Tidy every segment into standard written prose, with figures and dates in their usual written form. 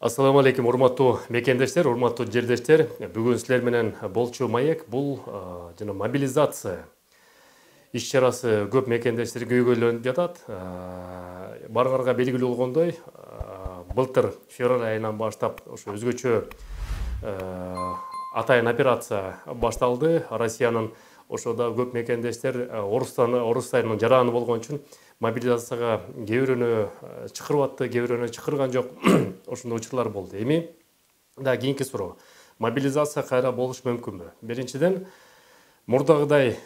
Ассаламу алейкум, урматтуу мекендештер, урматтуу жердештер. Бүгүн силер менен болчу маек бул жана мобилизация иш-чарасы көп мекендештерге көйгөйлөнүп жатат. Барыңарга белгилүү болгондой, былтыр февраль айынан баштап ошо өзгөчө атайын операция башталды. Россиянын ошода көп мекендештер орустайдын жараны болгон үчүн мобилизацияга кээ бирөөнө чакырып атты, кээ бирөөнө чакырган жок. Ошондой учурлар болду. Эми да кийинки суроо. Мобилизация кайра болуш мүмкүнбү? Биринчиден, мурдагыдай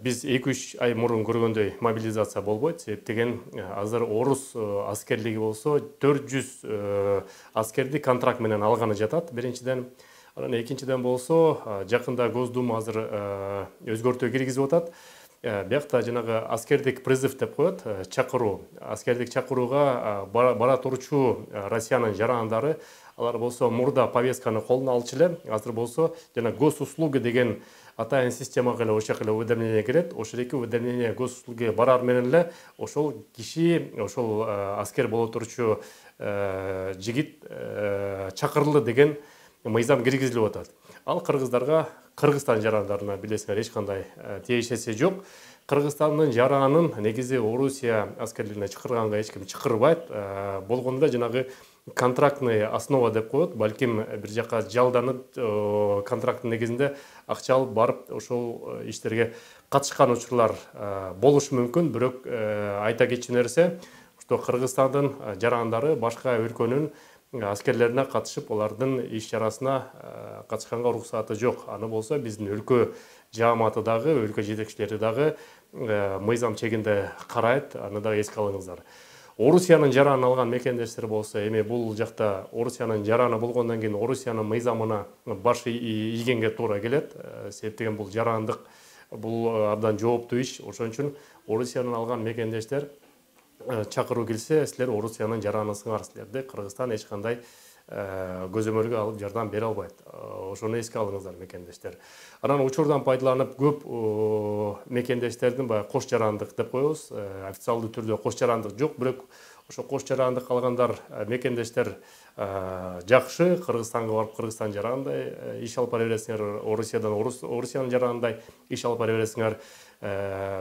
биз 2-3 ай мурун көргөндөй мобилизация болбойт. Себеп деген азыр орус аскерлиги болсо 400 аскерди контракт менен алганы жатат. Биринчиден, анан экинчиден болсо жакында Госдума азыр өзгөртүү киргизип атат. Биякта жанагы аскердик призыв деп коет, чакыруу. Аскердик чакырууга бара турчу Россиянын жарандары, алар болсо мурда повестканы колуна алчу эле, азыр болсо жана госуслуги деген атайын системага эле ошол эле уведомление келет. Ошол эки уведомление госуслуги барар менен эле ошол киши, ошол аскер боло турчу жигит чакырылды деген мыйзам киргизилип атат. Ал кыргыздарга, Кыргызстан жарандарына билесиңер эч кандай тиешеси жок. Кыргызстандын жаранын негизи Орусия аскерлигине чакырганга эч ким чакырбайт. Болгондо жанагы контрактный основа деп коет. Балким бир жака жалданып контракттын негизинде акча алып барып ошол иштерге катышкан учурлар болушу мүмкүн. Бирок айта кетчү нерсе, что Кыргызстандын жарандары башка өлкөнүн аскерлерине катышып, алардын иш-чарасына катышканга уруксаты жок. Аны болсо биздин өлкө жааматы дагы, өлкө жетекчилери дагы мыйзам чегинде карайт. Аны да эске алыңыздар. Орусиянын жаранын алган мекендештер болсо, эми бул жакта Орусиянын жараны болгондон кийин Орусиянын мыйзамына баш ийгенге туура келет. Себеп деген бул жарандык, бул абдан жооптуу иш. Ошон үчүн Орусиянын алган мекендештер чакыруу келсе, силер Орусиянын жаранысыңар, силерди Кыргызстан эч кандай көзөмөлгө алып жардам бере албайт. Ошону эске алыңыздар мекендештер. Анан учурдан пайдаланып көп мекендештердин баягы кош жарандык деп коебуз. Официалдуу түрдө кош жарандык жок, бирок ошо кош жарандык алгандар мекендештер жакшы. Кыргызстанга барып Кыргызстан жаранындай иш алып бара бересиңер, Орусиядан Орусиянын жаранындай иш алып бара бересиңер.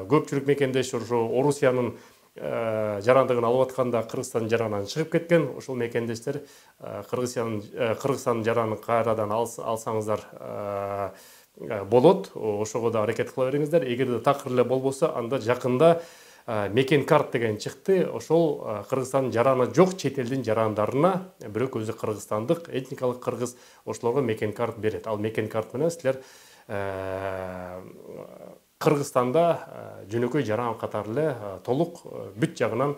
Көпчүлүк мекендеш ошо Орусиянын жарандыгын алып атканда Кыргызстан жаранынан чыгып кеткен. Ошол мекендештер Кыргызстан жаранын кайрадан алсаңыздар болот. Ошого да аракет кыла бериңиздер. Эгерде такыр эле болбосо, анда жакында мекен карт деген чыкты. Ошол Кыргызстан жараны жок чет элдин жарандарына, бирок өзү кыргызстандык, этникалык кыргыз, ошолорго мекен карт берет. Ал мекен карт менен силер Кыргызстанда жөнөкөй жаран катары эле толук бүт жагынан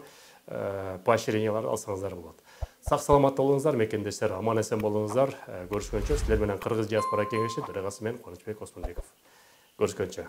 поощрениялар алсаңыздар болот. Сак саламатта болуңуздар мекендештер, аман эсен болуңуздар. Көрүшкөнчө, силер менен Кыргыз диаспора кеңеши төрагасы мен Кубанычбек Осмонбеков. Көрүшкөнчө.